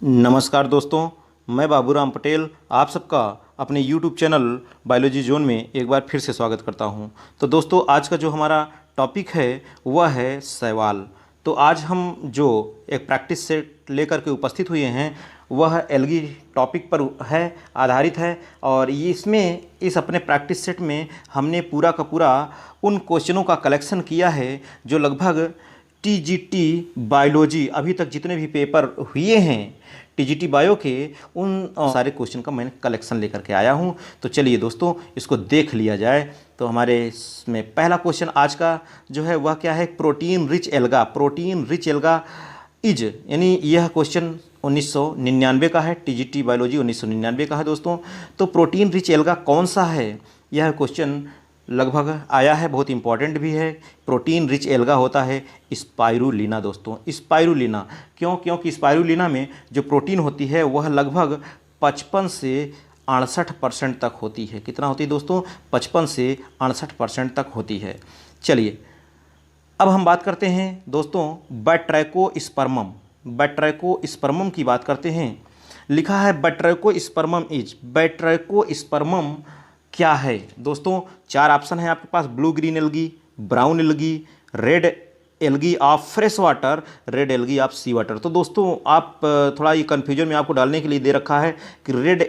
नमस्कार दोस्तों, मैं बाबूराम पटेल आप सबका अपने YouTube चैनल बायोलॉजी जोन में एक बार फिर से स्वागत करता हूं। तो दोस्तों, आज का जो हमारा टॉपिक है वह है शैवाल। तो आज हम जो एक प्रैक्टिस सेट लेकर के उपस्थित हुए हैं वह एल्गी टॉपिक पर है, आधारित है। और ये इसमें इस अपने प्रैक्टिस सेट में हमने पूरा का पूरा उन क्वेश्चनों का कलेक्शन किया है जो लगभग टीजीटी बायोलॉजी अभी तक जितने भी पेपर हुए हैं टीजीटी बायो के, उन सारे क्वेश्चन का मैंने कलेक्शन लेकर के आया हूं। तो चलिए दोस्तों, इसको देख लिया जाए। तो हमारे इसमें पहला क्वेश्चन आज का जो है वह क्या है, protein rich alga. Protein rich alga is, यानी यह क्वेश्चन 1999 का है, टीजीटी बायोलॉजी 1999 का है दोस्तों। तो प्रोटीन रिच एल्गा कौन सा है, यह क्वेश्चन लगभग आया है, बहुत इंपॉर्टेंट भी है। प्रोटीन रिच एल्गा होता है स्पाइरुलिना दोस्तों। स्पाइरुलिना क्योंकि स्पाइरुलिना में जो प्रोटीन होती है वह लगभग 55 से 68% तक होती है। कितना होती है दोस्तों? 55 से 68% तक होती है। चलिए अब हम बात करते हैं दोस्तों बैट्रैकोस्पर्मम। बैट्रैकोस्पर्मम की बात करते हैं। लिखा है बैट्रैकोस्पर्मम इज। बैट्रैकोस्पर्मम क्या है दोस्तों? चार ऑप्शन है आपके पास, blue green algae, brown algae, red algae of fresh water, red algae of sea water. तो दोस्तों, आप थोड़ा ये कन्फ्यूजन में आपको डालने के लिए दे रखा है कि रेड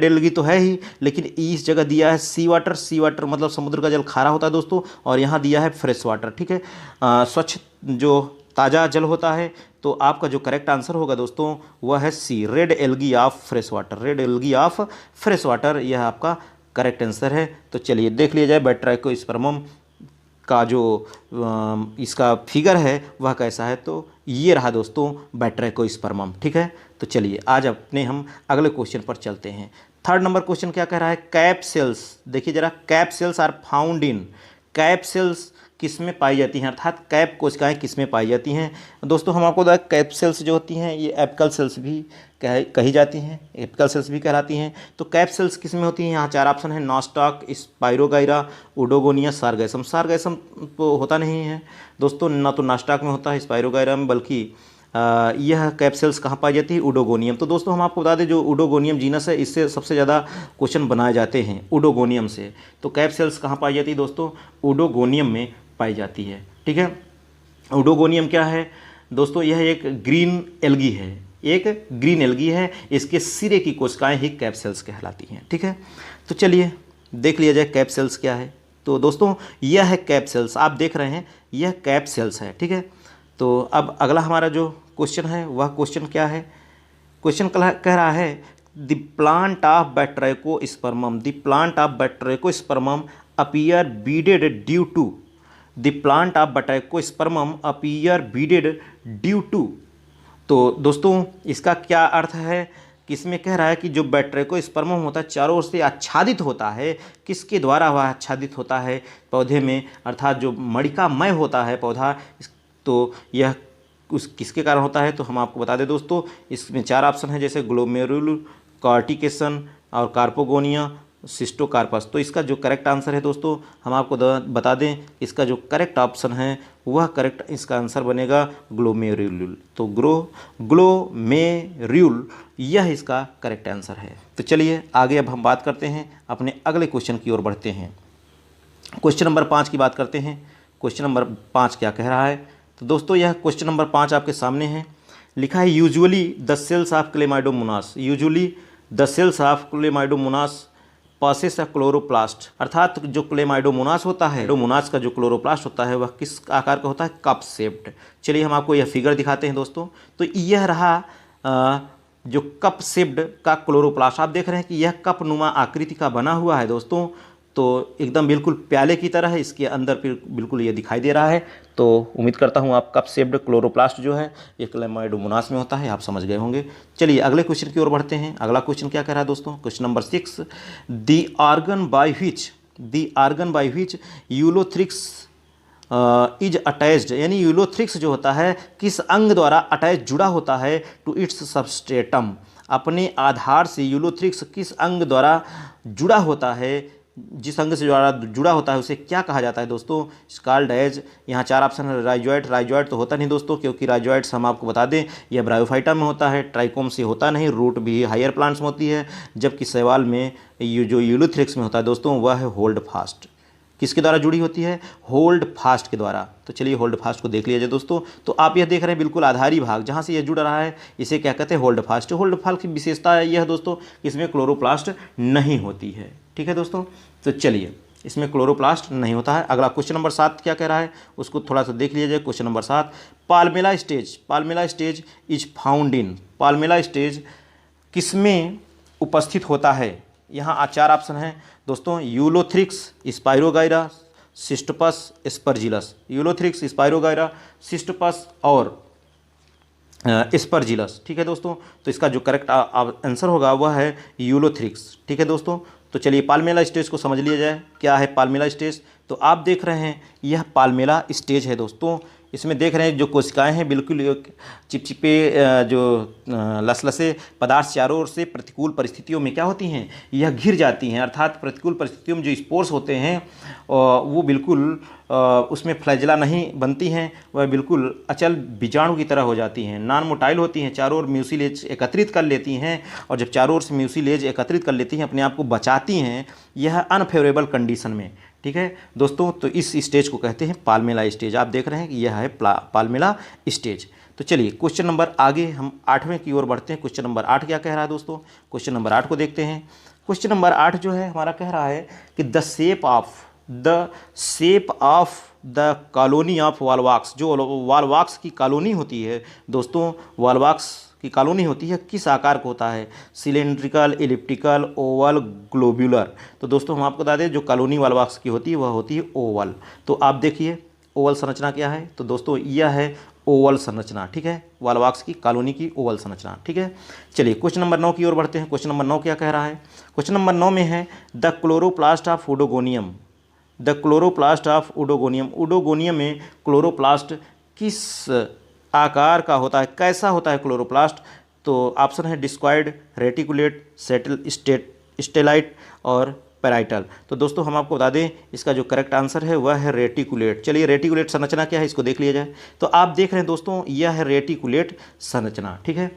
एल्गी तो है ही, लेकिन इस जगह दिया है सी वाटर। सी वाटर मतलब समुद्र का जल खारा होता है दोस्तों, और यहाँ दिया है फ्रेश वाटर। ठीक है, स्वच्छ जो ताज़ा जल होता है। तो आपका जो करेक्ट आंसर होगा दोस्तों वह है C, red algae of fresh water. Red algae of fresh water यह आपका करेक्ट आंसर है। तो चलिए देख लिया जाए बैट्रैकोस्पर्मम का जो इसका फिगर है वह कैसा है। तो ये रहा दोस्तों बैट्रैकोस्पर्मम। ठीक है, तो चलिए आज अपने हम अगले क्वेश्चन पर चलते हैं। थर्ड नंबर क्वेश्चन क्या कह रहा है, कैप सेल्स। देखिए जरा, cap cells are found in. Cap cells किस में पाई जाती हैं, अर्थात कैप कोशिकाएं किस में पाई जाती हैं दोस्तों? हम आपको बताएं, कैप सेल्स जो होती हैं ये एपिकल सेल्स भी कही जाती हैं, एपिकल सेल्स भी कहलाती हैं। तो कैप सेल्स किस में होती हैं? यहाँ चार ऑप्शन है, नॉस्टॉक, स्पाइरोगाइरा, ओडोगोनिया, सारगैसम। सारगैसम तो होता नहीं है दोस्तों, ना तो नॉस्टॉक में होता है, स्पाइरोगाइरा में, बल्कि यह कैप सेल्स कहाँ पाई जाती है? ओडोगोनियम। तो दोस्तों हम आपको बता दें, जो ओडोगोनियम जीनस है इससे सबसे ज़्यादा क्वेश्चन बनाए जाते हैं ओडोगोनियम से। तो कैप सेल्स कहाँ पाई जाती है दोस्तों? ओडोगोनियम में पाई जाती है। ठीक है, ओडोगोनियम क्या है दोस्तों? यह एक ग्रीन एल्गी है, एक ग्रीन एल्गी है। इसके सिरे की कोशिकाएं ही कैप सेल्स कहलाती हैं। ठीक है, तो चलिए देख लिया जाए कैप सेल्स क्या है। तो दोस्तों यह है कैप सेल्स, आप देख रहे हैं यह कैप सेल्स है। ठीक है, तो अब अगला हमारा जो क्वेश्चन है वह क्वेश्चन क्या है? क्वेश्चन कह रहा है the plant of batrachospermum. The plant of batrachospermum appear beaded due to. The plant of batrachospermum appear beaded due to. तो दोस्तों इसका क्या अर्थ है? किसमें कह रहा है कि जो बैट्रैकोस्पर्मम होता है चारों ओर से आच्छादित होता है। किसके द्वारा वह आच्छादित होता है? पौधे में, अर्थात जो मणिकामय होता है पौधा, तो यह उस किसके कारण होता है? तो हम आपको बता दें दोस्तों, इसमें चार ऑप्शन है, जैसे ग्लोमेरुल, कॉर्टिकेशन और कार्पोगोनिया, सिस्टोकार्पस। तो इसका जो करेक्ट आंसर है दोस्तों, हम आपको बता दें, इसका जो करेक्ट ऑप्शन है वह करेक्ट इसका आंसर बनेगा ग्लोमेरुल। तो ग्लोमेरुल यह इसका करेक्ट आंसर है। तो चलिए आगे अब हम बात करते हैं, अपने अगले क्वेश्चन की ओर बढ़ते हैं। क्वेश्चन नंबर 5 की बात करते हैं। क्वेश्चन नंबर 5 क्या कह रहा है? तो दोस्तों यह क्वेश्चन नंबर 5 आपके सामने है। लिखा है usually the cells of Chlamydomonas. Usually the cells of Chlamydomonas possess a chloroplast. अर्थात जो क्लेमाइडोमोनास होता है, मोनास का जो क्लोरोप्लास्ट होता है वह किस आकार का होता है? Cup shaped. चलिए हम आपको यह फिगर दिखाते हैं दोस्तों। तो यह रहा जो कप शेप्ड का क्लोरोप्लास्ट। आप देख रहे हैं कि यह कप नुमा आकृति का बना हुआ है दोस्तों। तो एकदम बिल्कुल प्याले की तरह है, इसके अंदर फिर बिल्कुल ये दिखाई दे रहा है। तो उम्मीद करता हूँ आप कप शेप्ड क्लोरोप्लास्ट जो है ये क्लेमाइडोमोनास में होता है, आप समझ गए होंगे। चलिए अगले क्वेश्चन की ओर बढ़ते हैं। अगला क्वेश्चन क्या कह रहा है दोस्तों? Question number 6, the organ by which Ulothrix is attached. यानी यूलोथ्रिक्स जो होता है किस अंग द्वारा अटैच जुड़ा होता है टू इट्स सबस्ट्रेटम। अपने आधार से यूलोथ्रिक्स किस अंग द्वारा जुड़ा होता है जिस अंग से जुड़ा होता है उसे क्या कहा जाता है दोस्तों? कॉल्ड एज, यहाँ 4 ऑप्शन है। राइजॉइड, राइजॉइड तो होता नहीं दोस्तों, क्योंकि राइजॉइड्स हम आपको बता दें यह ब्रायोफाइटा में होता है, ट्राइकोम से होता नहीं, रूट भी हायर प्लांट्स में होती है, जबकि शैवाल में ये जो यूलोथ्रिक्स में होता है दोस्तों वह है होल्ड फास्ट। किसके द्वारा जुड़ी होती है? होल्ड फास्ट के द्वारा। तो चलिए होल्ड फास्ट को देख लिया जाए दोस्तों। तो आप यह देख रहे हैं बिल्कुल आधारी भाग जहाँ से यह जुड़ रहा है, इसे क्या कहते हैं? Hold fast. होल्ड फास्ट की विशेषता यह है दोस्तों कि इसमें क्लोरोप्लास्ट नहीं होती है। ठीक है दोस्तों, तो चलिए इसमें क्लोरोप्लास्ट नहीं होता है। अगला क्वेश्चन नंबर 7 क्या कह रहा है उसको थोड़ा सा देख लिया जाए। Question number 7, palmella stage, palmella stage is found in, palmella stage किसमें उपस्थित होता है? यहाँ 4 ऑप्शन हैं दोस्तों, ulothrix, spirogyra, cystopus, aspergillus. Ulothrix, spirogyra, cystopus और स्पर्जिलस। ठीक है दोस्तों, तो इसका जो करेक्ट आंसर होगा वह है यूलोथ्रिक्स। ठीक है दोस्तों, तो चलिए पाल्मेला स्टेज को समझ लिया जाए। क्या है पाल्मेला स्टेज? तो आप देख रहे हैं यह पाल्मेला स्टेज है दोस्तों। इसमें देख रहे हैं जो कोशिकाएं हैं बिल्कुल चिपचिपे जो लसलसे पदार्थ चारों ओर से प्रतिकूल परिस्थितियों में क्या होती हैं? यह घिर जाती हैं। अर्थात प्रतिकूल परिस्थितियों में जो स्पोर्स होते हैं वो बिल्कुल उसमें फ्लैजेला नहीं बनती हैं, वह बिल्कुल अचल बीजाणु की तरह हो जाती हैं, नॉन मोटाइल होती हैं, चारों ओर म्यूसिलेज एकत्रित कर लेती हैं, और जब चारों ओर से म्यूसिलेज एकत्रित कर लेती हैं अपने आप को बचाती हैं, यह अनफेवरेबल कंडीशन में। ठीक है दोस्तों, तो इस स्टेज को कहते हैं पाल्मेला स्टेज। आप देख रहे हैं कि यह है पाल्मेला स्टेज। तो चलिए क्वेश्चन नंबर आगे हम 8वें की ओर बढ़ते हैं। क्वेश्चन नंबर 8 क्या कह रहा है दोस्तों? क्वेश्चन नंबर 8 को देखते हैं। क्वेश्चन नंबर 8 जो है हमारा कह रहा है कि the shape of the colony of Volvox, जो वॉलवॉक्स की कॉलोनी होती है दोस्तों, वॉलवॉक्स की कॉलोनी होती है किस आकार को होता है? Cylindrical, elliptical, Oval, globular. तो दोस्तों हम आपको बता दें जो कॉलोनी वॉलवॉक्स की होती है वह होती है ओवल। तो आप देखिए ओवल संरचना क्या है? तो दोस्तों यह है ओवल संरचना। ठीक है, वॉलवॉक्स की कॉलोनी की ओवल संरचना। ठीक है, चलिए क्वेश्चन नंबर 9 की ओर बढ़ते हैं। क्वेश्चन नंबर 9 क्या कह रहा है? क्वेश्चन नंबर 9 में है the chloroplast of Oedogonium, the chloroplast of Oedogonium. Oedogonium में क्लोरोप्लास्ट किस आकार का होता है, कैसा होता है क्लोरोप्लास्ट? तो ऑप्शन है डिस्क्वाइड, रेटिकुलेट, स्टेलाइट और पैराइटल। तो दोस्तों हम आपको बता दें इसका जो करेक्ट आंसर है वह है रेटिकुलेट। चलिए रेटिकुलेट संरचना क्या है इसको देख लिया जाए। तो आप देख रहे हैं दोस्तों यह है रेटिकुलेट संरचना। ठीक है,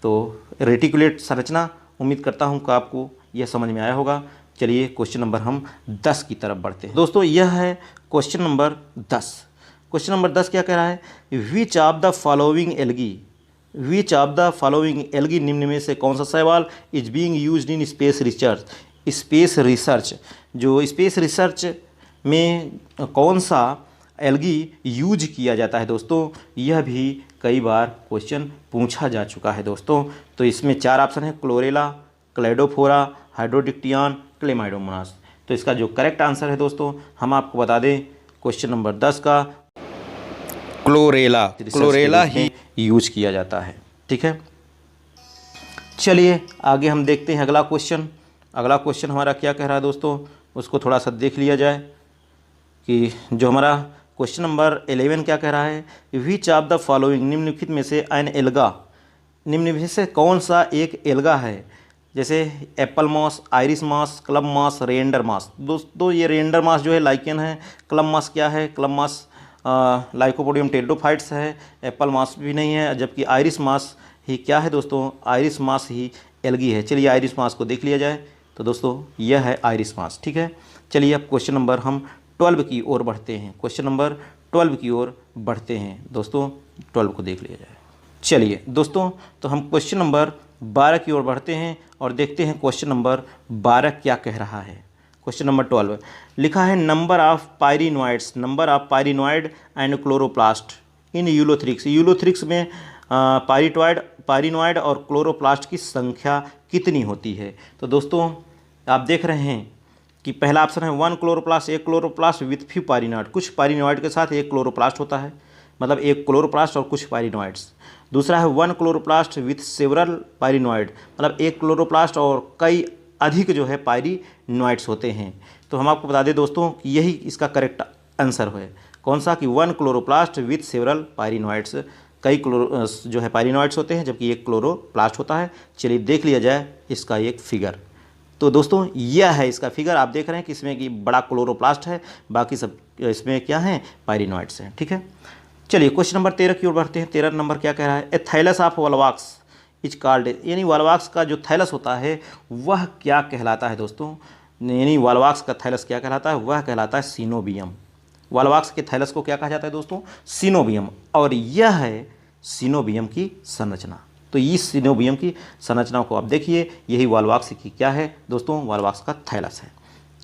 तो रेटिकुलेट संरचना उम्मीद करता हूँ कि आपको यह समझ में आया होगा। चलिए क्वेश्चन नंबर हम 10 की तरफ बढ़ते हैं दोस्तों। यह है क्वेश्चन नंबर 10। क्वेश्चन नंबर 10 क्या कह रहा है? विच of the following algae, which of the following algae, निम्न में से कौन सा शैवाल is being used in space research? Space research, जो स्पेस रिसर्च में कौन सा एल्गी यूज किया जाता है दोस्तों, यह भी कई बार क्वेश्चन पूछा जा चुका है दोस्तों। तो इसमें 4 ऑप्शन है, क्लोरेला, क्लेडोफोरा, हाइड्रोडिक्टियन, क्लेमाइडोमोनास। तो इसका जो करेक्ट आंसर है दोस्तों हम आपको बता दें क्वेश्चन नंबर 10 का क्लोरेला, क्लोरेला ही यूज किया जाता है। ठीक है, चलिए आगे हम देखते हैं अगला क्वेश्चन। अगला क्वेश्चन हमारा क्या कह रहा है दोस्तों उसको थोड़ा सा देख लिया जाए कि जो हमारा क्वेश्चन नंबर 11 क्या कह रहा है? विच ऑफ द फॉलोइंग, निम्नलिखित में से एन एल्गा, निम्नलिखित में से कौन सा एक एल्गा है? जैसे apple moss, Irish moss, club moss, reindeer moss. दोस्तों ये रेंडर मॉस जो है लाइकेन है, क्लब मॉस क्या है? क्लब मॉस लाइकोपोडियम टेरिडोफाइट्स है, एप्पल मॉस भी नहीं है, जबकि आयरिस मॉस ही क्या है दोस्तों? आयरिस मॉस ही एल्गी है। चलिए आयरिस मॉस को देख लिया जाए। तो दोस्तों यह है आयरिस मॉस। ठीक है, चलिए अब क्वेश्चन नंबर हम 12 की ओर बढ़ते हैं। क्वेश्चन नंबर 12 की ओर बढ़ते हैं दोस्तों, 12 को देख लिया जाए। चलिए दोस्तों तो हम क्वेश्चन नंबर 12 की ओर बढ़ते हैं और देखते हैं क्वेश्चन नंबर 12 क्या कह रहा है। क्वेश्चन नंबर 12 लिखा है number of pyrenoids, number of pyrenoid and chloroplast in ulothrix. Ulothrix में पायरिनॉइड और क्लोरोप्लास्ट की संख्या कितनी होती है? तो दोस्तों आप देख रहे हैं कि पहला ऑप्शन है 1 क्लोरोप्लास्ट, एक क्लोरोप्लास्ट विथ फ्यू पायरिनॉइड, कुछ पायरिनॉइड के साथ एक क्लोरोप्लास्ट होता है, मतलब एक क्लोरोप्लास्ट और कुछ पायरिनॉइड्स। दूसरा है 1 क्लोरोप्लास्ट विथ सेवरल पायरिनॉइड, मतलब एक क्लोरोप्लास्ट और कई अधिक जो है पायरिनॉइड्स होते हैं। तो हम आपको बता दें दोस्तों कि यही इसका करेक्ट आंसर है। कौन सा? कि 1 क्लोरोप्लास्ट विथ सेवरल पायरिनॉइड्स, कई जो है पायरिनॉइड्स होते हैं जबकि एक क्लोरोप्लास्ट होता है। चलिए देख लिया जाए इसका एक फिगर। तो दोस्तों यह है इसका फिगर। आप देख रहे हैं कि इसमें कि बड़ा क्लोरोप्लास्ट है, बाकी सब इसमें क्या है, पायरिनॉइड्स हैं। ठीक है, चलिए क्वेश्चन नंबर 13 की ओर बढ़ते हैं। 13 नंबर क्या कह रहा है, a thallus of volvox is called, यानी वॉल्वॉक्स का जो थैलस होता है वह क्या कहलाता है दोस्तों, यानी वॉल्वॉक्स का थैलस क्या कहलाता है, वह कहलाता है सीनोबियम। वॉल्वॉक्स के थैलस को क्या कहा जाता है दोस्तों, सीनोबियम। और यह है सीनोबियम की संरचना। तो इस सीनोबियम की संरचना को आप देखिए, यही वॉल्वॉक्स की क्या है दोस्तों, वॉल्वॉक्स का थैलस है।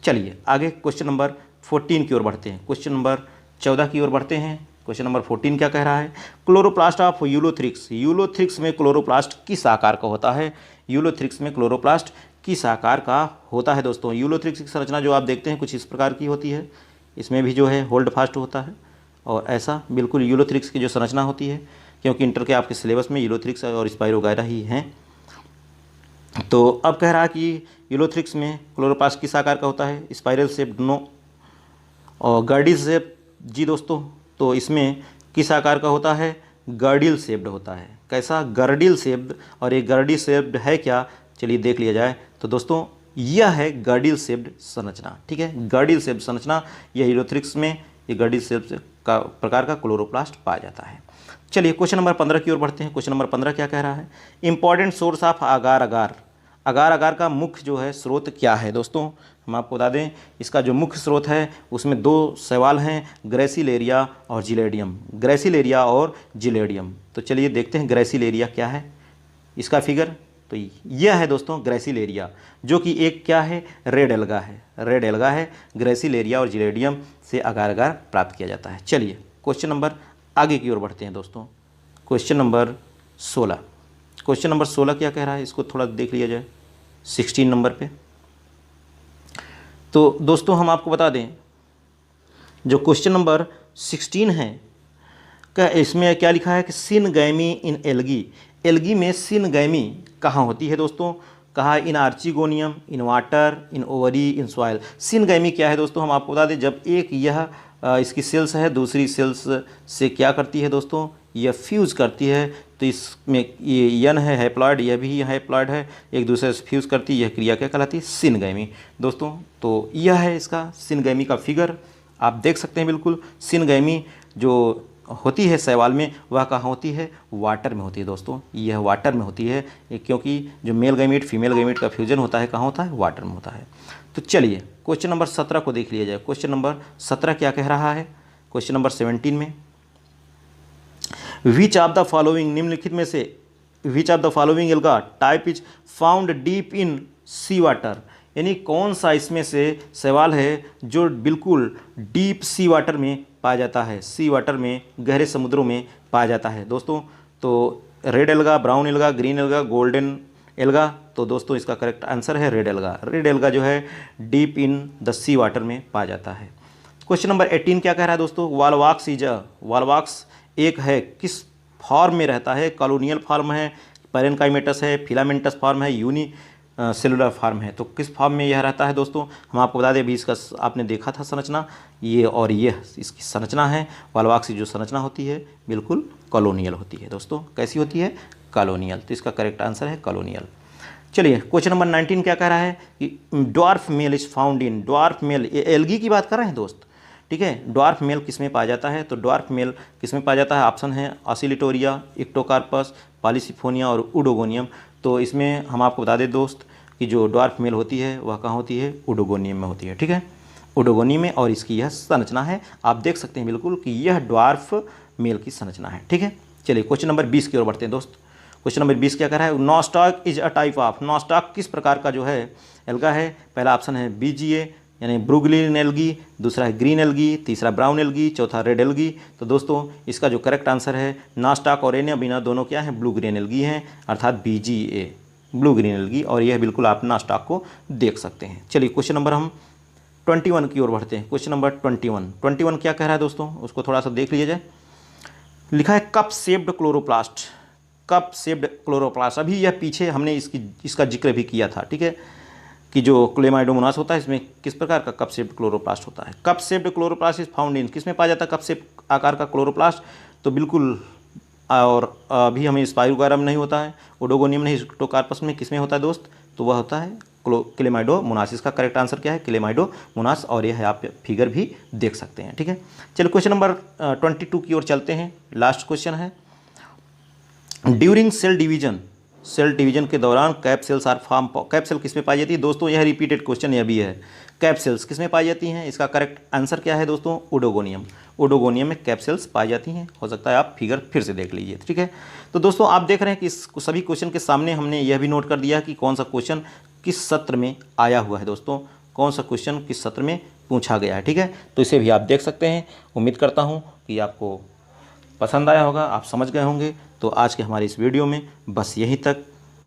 चलिए आगे क्वेश्चन नंबर 14 की ओर बढ़ते हैं। क्वेश्चन नंबर 14 की ओर बढ़ते हैं। क्वेश्चन नंबर 14 क्या कह रहा है, क्लोरोप्लास्ट ऑफ यूलोथ्रिक्स, यूलोथ्रिक्स में क्लोरोप्लास्ट किस आकार का होता है, यूलोथ्रिक्स में क्लोरोप्लास्ट किस आकार का होता है दोस्तों। यूलोथ्रिक्स की संरचना जो आप देखते हैं कुछ इस प्रकार की होती है, इसमें भी जो है होल्ड फास्ट होता है, और ऐसा बिल्कुल यूलोथ्रिक्स की जो संरचना होती है, क्योंकि इंटर के आपके सिलेबस में यूलोथ्रिक्स और स्पाइरोगायरा ही हैं। तो अब कह रहा है कि यूलोथ्रिक्स में क्लोरोप्लास्ट किस आकार का होता है, स्पाइरल शेप्ड नो, और गर्डिल शेप जी दोस्तों, तो इसमें किस आकार का होता है, गर्डिल शेप्ड होता है। कैसा, गर्डिल शेप्ड। और ये गर्डिल शेप्ड है क्या, चलिए देख लिया जाए। तो दोस्तों यह है गर्डिल शेप्ड संरचना। ठीक है, गर्डिल शेप्ड संरचना, यह यूलोथ्रिक्स में ये गर्डिल शेप्ड का प्रकार का क्लोरोप्लास्ट पाया जाता है। चलिए क्वेश्चन नंबर 15 की ओर बढ़ते हैं। क्वेश्चन नंबर 15 क्या कह रहा है, इंपॉर्टेंट सोर्स ऑफ अगार अगार, अगार अगार का मुख्य जो है स्रोत क्या है दोस्तों। हम आपको बता दें इसका जो मुख्य स्रोत है उसमें दो सवाल हैं, ग्रेसिलेरिया और जिलेडियम, ग्रेसिलेरिया और जिलेडियम। तो चलिए देखते हैं ग्रेसिलेरिया क्या है, इसका फिगर। तो यह है दोस्तों ग्रेसिलेरिया, जो कि एक क्या है, रेड एल्गा है, रेड एल्गा है। ग्रेसिलेरिया और जिलेडियम से अगार अगार प्राप्त किया जाता है। चलिए क्वेश्चन नंबर आगे की ओर बढ़ते हैं दोस्तों। क्वेश्चन नंबर 16, क्वेश्चन नंबर 16 क्या कह रहा है, इसको थोड़ा देख लिया जाए 16 नंबर पे। तो दोस्तों हम आपको बता दें जो क्वेश्चन नंबर 16 है क्या, इसमें क्या लिखा है कि सिनगैमी इन एल्गी, एल्गी में सिनगैमी कहाँ होती है दोस्तों, कहा in archegonium, in water, in ovary, in soil. Syngamy क्या है दोस्तों, हम आपको बता दें जब एक यह इसकी सेल्स है दूसरी सेल्स से क्या करती है दोस्तों, यह फ्यूज़ करती है। तो इसमें ये यन है हैप्लॉइड, यह भी हैप्लॉइड है, एक दूसरे से फ्यूज़ करती है, यह क्रिया क्या कहलाती है, सिनगैमी दोस्तों। तो यह है इसका सिनगैमी का फिगर, आप देख सकते हैं बिल्कुल। सिनगैमी जो होती है शैवाल में वह कहाँ होती है, वाटर में होती है दोस्तों, यह वाटर में होती है, क्योंकि जो मेल गैमीट फीमेल गैमीट का फ्यूजन होता है कहाँ होता है, वाटर में होता है। तो चलिए क्वेश्चन नंबर 17 को देख लिया जाए। क्वेश्चन नंबर 17 क्या कह रहा है, क्वेश्चन नंबर 17 में, विच ऑफ द फॉलोइंग, निम्नलिखित में से which of the following alga type is found deep in sea water, यानी कौन सा इसमें से सवाल है जो बिल्कुल डीप सी वाटर में पाया जाता है, सी वाटर में गहरे समुद्रों में पाया जाता है दोस्तों। तो red alga, brown alga, green alga, golden alga. तो दोस्तों इसका करेक्ट आंसर है रेड एल्गा। रेड एल्गा जो है deep in the sea water में पाया जाता है। क्वेश्चन नंबर 18 क्या कह रहा है दोस्तों, वॉल्वॉक्स इज अ, वॉल्वॉक्स एक है किस फॉर्म में रहता है, कॉलोनियल फॉर्म है, पैरेनकाइमेटस है, फिलामेंटस फॉर्म है, यूनी सेलुलर फॉर्म है। तो किस फॉर्म में यह रहता है दोस्तों, हम आपको बता दें अभी इसका आपने देखा था संरचना, ये और ये इसकी संरचना है। वॉल्वॉक्स की जो संरचना होती है बिल्कुल कॉलोनियल होती है दोस्तों, कैसी होती है, कॉलोनियल। तो इसका करेक्ट आंसर है कॉलोनियल। चलिए क्वेश्चन नंबर 19 क्या कह रहा है कि dwarf male is found in, dwarf male, ये एल्गी की बात कर रहे हैं दोस्त, ठीक है। ड्वार्फ मेल किस में पाया जाता है, तो ड्वार्फ मेल किस में पाया जाता है, ऑप्शन है ऑसिलिटोरिया, इक्टोकार्पस, पॉलीसिफोनिया और उडोगोनियम। तो इसमें हम आपको बता दें दोस्त कि जो ड्वार्फ मेल होती है वह कहाँ होती है, उडोगोनियम में होती है, ठीक है, उडोगोनियम में। और इसकी यह संरचना है, आप देख सकते हैं बिल्कुल कि यह ड्वार्फ मेल की संरचना है, ठीक है। चलिए क्वेश्चन नंबर 20 की ओर बढ़ते हैं दोस्त। क्वेश्चन नंबर 20 क्या कह रहा है, nostoc is a type of, nostoc किस प्रकार का जो है एल्गा है। पहला ऑप्शन है बीजीए यानी ब्रूगलिन एल्गी, दूसरा है ग्रीन एल्गी, तीसरा ब्राउन एल्गी, चौथा रेड एल्गी। तो दोस्तों इसका जो करेक्ट आंसर है नॉस्टॉक और एनिया दोनों क्या हैं, ब्लू ग्रीन एल्गी हैं, अर्थात बीजीए ब्लू ग्रीन एल्गी। और यह बिल्कुल आप नॉस्टॉक को देख सकते हैं। चलिए क्वेश्चन नंबर हम 21 की ओर बढ़ते हैं। क्वेश्चन नंबर 21 क्या कह रहा है दोस्तों, उसको थोड़ा सा देख लीजिए। लिखा है cup shaped chloroplast, cup shaped chloroplast. अभी यह पीछे हमने इसका जिक्र भी किया था, ठीक है, कि जो क्लेमाइडोमोनास होता है इसमें किस प्रकार का कप शेप्ड क्लोरोप्लास्ट होता है। Cup shaped chloroplast is found इन, किस में पाया जाता है कप शेप आकार का क्लोरोप्लास्ट, तो बिल्कुल और अभी हमें स्पाइरोगारा में नहीं होता है, ओडोगोनियम नहीं, हिस्टोकार्पस में किस में होता है दोस्त, तो वह होता है क्लेमाइडोमोनास। इसका करेक्ट आंसर क्या है, क्लेमाइडोमोनास, और यह आप फिगर भी देख सकते हैं। ठीक है, चलो क्वेश्चन नंबर 22 की ओर चलते हैं। लास्ट क्वेश्चन है, ड्यूरिंग सेल डिवीजन के दौरान cap cells are form. Cap cell किस में पाई जाती है दोस्तों, यह रिपीटेड क्वेश्चन यह भी है। कैप सेल्स किस में पाई जाती हैं, इसका करेक्ट आंसर क्या है दोस्तों, ओडोगोनियम में कैप सेल्स पाई जाती हैं। हो सकता है आप फिगर फिर से देख लीजिए। ठीक है, तो दोस्तों आप देख रहे हैं कि इस सभी क्वेश्चन के सामने हमने यह भी नोट कर दिया कि कौन सा क्वेश्चन किस सत्र में आया हुआ है दोस्तों, कौन सा क्वेश्चन किस सत्र में पूछा गया है। ठीक है, तो इसे भी आप देख सकते हैं। उम्मीद करता हूँ कि आपको पसंद आया होगा, आप समझ गए होंगे। तो आज के हमारे इस वीडियो में बस यहीं तक।